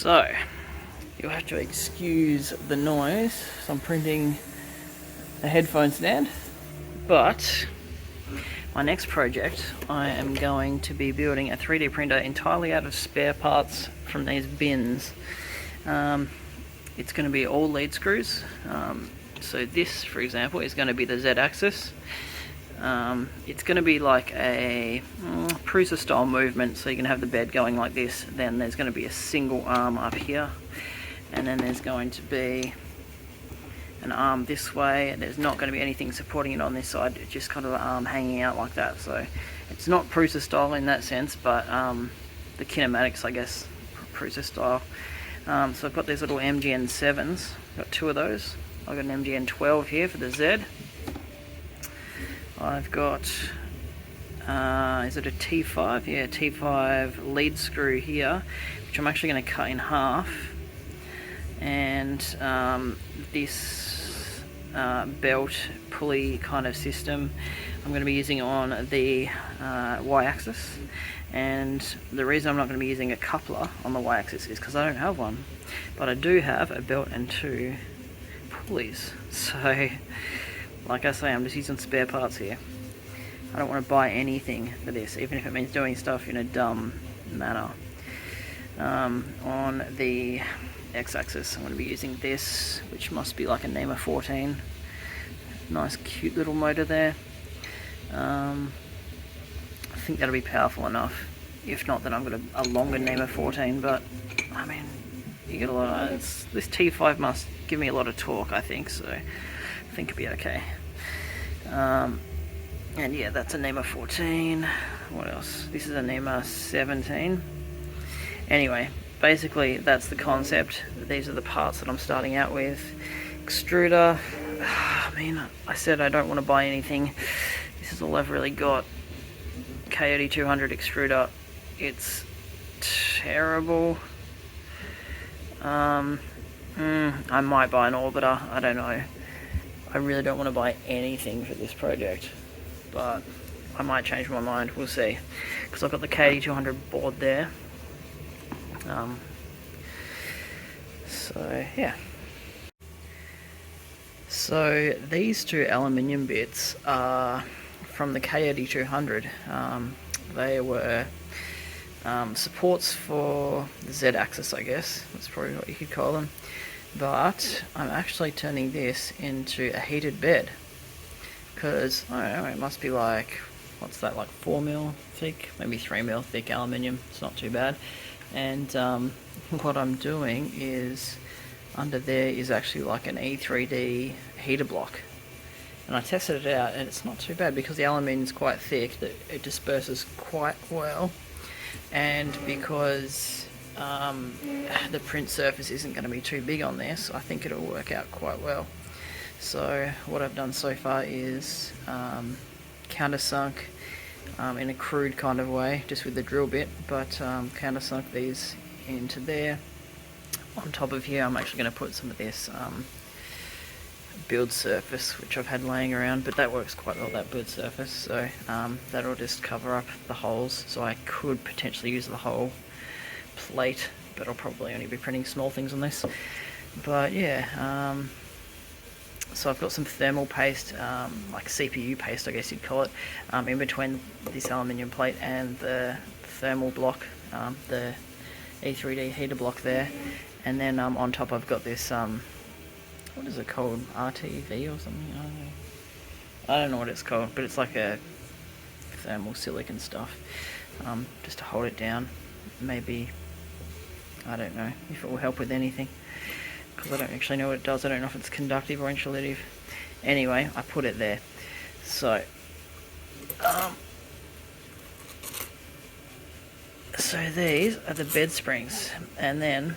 So, you'll have to excuse the noise. So I'm printing a headphone stand, but my next project, I am going to be building a 3D printer entirely out of spare parts from these bins. It's going to be all lead screws. So this, for example, is going to be the Z-axis. It's going to be like a Prusa style movement, so you can have the bed going like this, then there's going to be a single arm up here, and then there's going to be an arm this way, and there's not going to be anything supporting it on this side. It's just kind of an arm hanging out like that. So it's not Prusa style in that sense, but the kinematics, I guess, Prusa style. So I've got these little MGN 7s, got two of those. I've got an MGN 12 here for the Z. I've got, is it a T5? Yeah, T5 lead screw here, which I'm actually going to cut in half. And this belt pulley kind of system I'm going to be using on the y-axis. And the reason I'm not going to be using a coupler on the y-axis is because I don't have one. But I do have a belt and two pulleys. So, like I say, I'm just using spare parts here. I don't want to buy anything for this, even if it means doing stuff in a dumb manner. On the x-axis, I'm going to be using this, which must be like a NEMA 14. Nice cute little motor there. I think that'll be powerful enough. If not, then I'm going to a longer NEMA 14, but I mean, you get a lot of, this T5 must give me a lot of torque, I think, so I think it'll be okay. And yeah, that's a NEMA 14. What else? This is a NEMA 17. Anyway, basically that's the concept. These are the parts that I'm starting out with. Extruder. I mean, I said I don't want to buy anything. This is all I've really got. Coyote 200 extruder. It's terrible. I might buy an Orbiter. I don't know. I really don't want to buy anything for this project, but I might change my mind. We'll see, because I've got the KD200 board there. So yeah. So these two aluminium bits are from the KD200. They were supports for the Z-axis, I guess. That's probably what you could call them. But I'm actually turning this into a heated bed, because I don't know, it must be like, what's that, like 4mm thick, maybe 3mm thick aluminium. It's not too bad. And what I'm doing is, under there is actually like an E3D heater block, and I tested it out and it's not too bad, because the aluminium is quite thick, that it disperses quite well, and because the print surface isn't going to be too big on this, I think it'll work out quite well. So what I've done so far is countersunk in a crude kind of way, just with the drill bit, but countersunk these into there. On top of here I'm actually going to put some of this build surface, which I've had laying around, but that works quite well, that build surface, so that'll just cover up the holes. So I could potentially use the whole plate, but I'll probably only be printing small things on this. But yeah, so I've got some thermal paste, like CPU paste I guess you'd call it, in between this aluminium plate and the thermal block, the E3D heater block there. And then on top I've got this, what is it called, RTV or something? I don't know what it's called, but it's like a thermal silicon stuff, just to hold it down. Maybe, I don't know if it will help with anything, because I don't actually know what it does. I don't know if it's conductive or insulative. Anyway, I put it there. So, so these are the bed springs, and then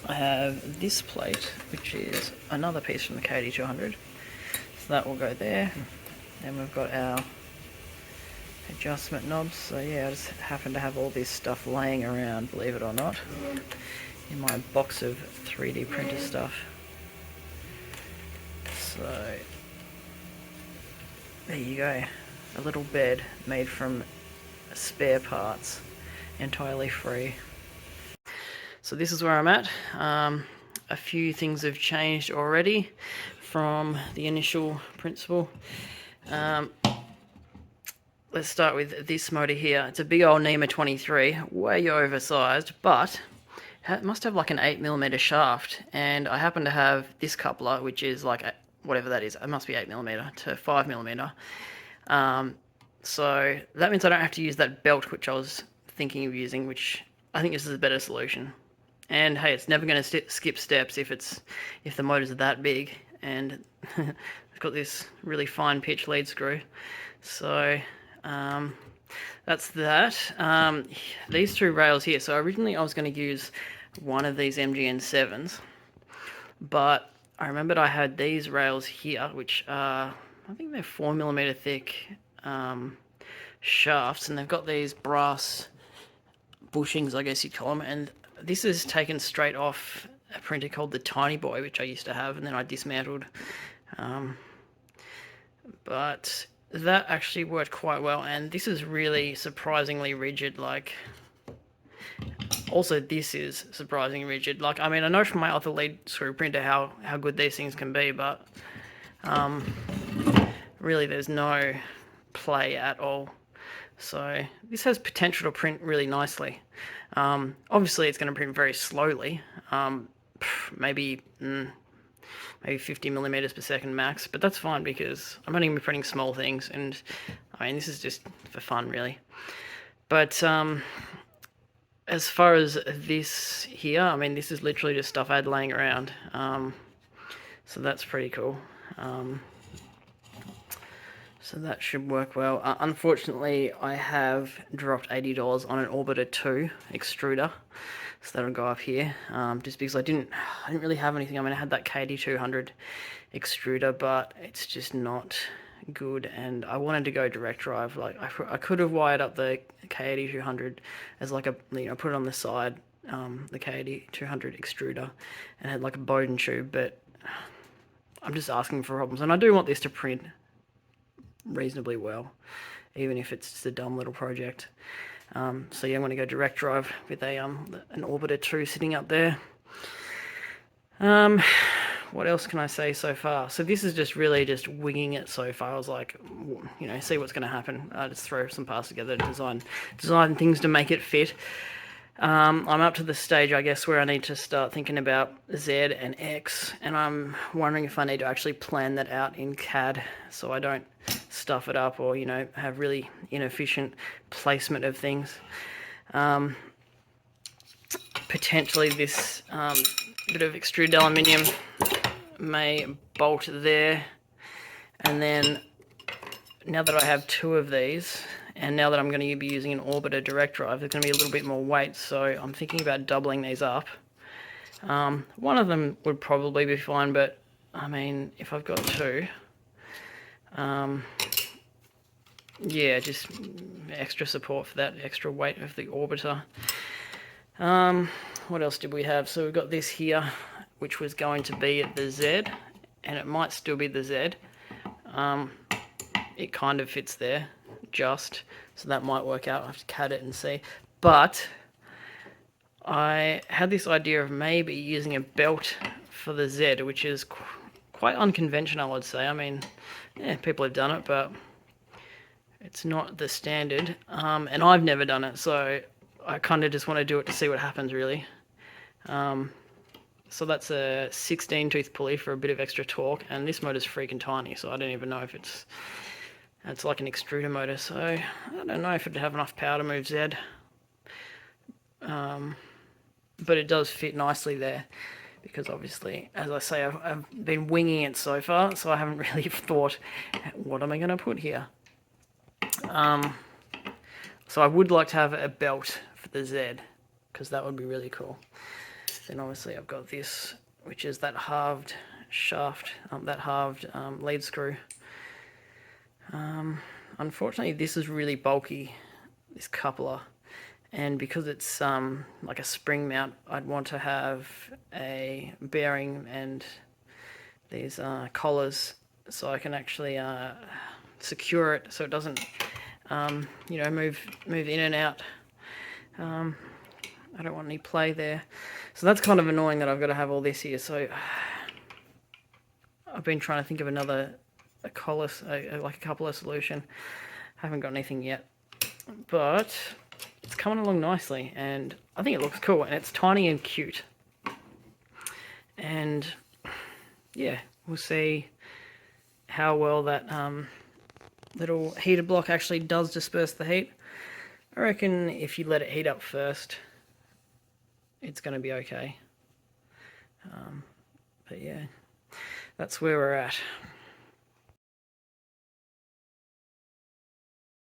I have this plate, which is another piece from the KD200. So that will go there. Then we've got our adjustment knobs. So yeah, I just happen to have all this stuff laying around, believe it or not, in my box of 3D printer stuff. So there you go, a little bed made from spare parts, entirely free. So this is where I'm at. A few things have changed already from the initial principle. Let's start with this motor here. It's a big old NEMA 23, way oversized, but it must have like an 8mm shaft, and I happen to have this coupler, which is like whatever that is. It must be 8mm to 5mm. So that means I don't have to use that belt, which I was thinking of using, which I think this is a better solution. And hey, it's never going to skip steps if the motors are that big, and it's got this really fine pitch lead screw. So that's that. These two rails here. So originally I was going to use one of these MGN7s, but I remembered I had these rails here, which are, I think they're 4mm thick shafts, and they've got these brass bushings, I guess you'd call them, and this is taken straight off a printer called the Tiny Boy, which I used to have, and then I dismantled. But that actually worked quite well, and this is really surprisingly rigid. Like, also this is surprisingly rigid. Like, I mean, I know from my other lead screw printer how good these things can be, but really there's no play at all. So this has potential to print really nicely. Obviously it's going to print very slowly, maybe 50mm per second max, but that's fine because I'm only going to be printing small things, and I mean, this is just for fun really. But as far as this here, I mean, this is literally just stuff I had laying around, so that's pretty cool. So that should work well. Unfortunately, I have dropped $80 on an Orbiter 2 extruder, so that'll go up here. Just because I didn't really have anything. I mean, I had that KD200 extruder, but it's just not good, and I wanted to go direct drive. Like, I could have wired up the KD200 as like a, put it on the side, the KD200 extruder, and had like a Bowden tube, but I'm just asking for problems, and I do want this to print reasonably well, even if it's just a dumb little project. So yeah, I'm going to go direct drive with an Orbiter 2 sitting up there. What else can I say so far? So this is just really just winging it so far. I was like, see what's going to happen. Just throw some parts together, design things to make it fit. I'm up to the stage, I guess, where I need to start thinking about Z and X, and I'm wondering if I need to actually plan that out in CAD so I don't stuff it up or, have really inefficient placement of things. Potentially this bit of extruded aluminium may bolt there, and then now that I have two of these, and now that I'm going to be using an Orbiter direct drive, there's going to be a little bit more weight, so I'm thinking about doubling these up. One of them would probably be fine, but I mean, if I've got two, yeah, just extra support for that extra weight of the Orbiter. What else did we have? So we've got this here, which was going to be at the Z, and it might still be the Z. It kind of fits there, so that might work out. I have to CAD it and see. But I had this idea of maybe using a belt for the Z, which is quite unconventional, I'd say. I mean, yeah, people have done it, but it's not the standard. And I've never done it, so I kind of just want to do it to see what happens, really. So that's a 16-tooth pulley for a bit of extra torque, and this motor's freaking tiny, so I don't even know if it's like an extruder motor, so I don't know if it'd have enough power to move Z. But it does fit nicely there, because obviously, as I say, I've been winging it so far, so I haven't really thought, what am I going to put here? So I would like to have a belt for the Z, because that would be really cool. Then obviously I've got this, which is that halved shaft, that halved lead screw. Unfortunately, this is really bulky, this coupler, and because it's like a spring mount, I'd want to have a bearing and these collars so I can actually secure it so it doesn't move in and out. I don't want any play there. So that's kind of annoying that I've got to have all this here. So I've been trying to think of another, like a coupler solution. Haven't got anything yet, but it's coming along nicely, and I think it looks cool, and it's tiny and cute. And yeah, we'll see how well that little heater block actually does disperse the heat. I reckon if you let it heat up first, it's going to be okay. But yeah, that's where we're at.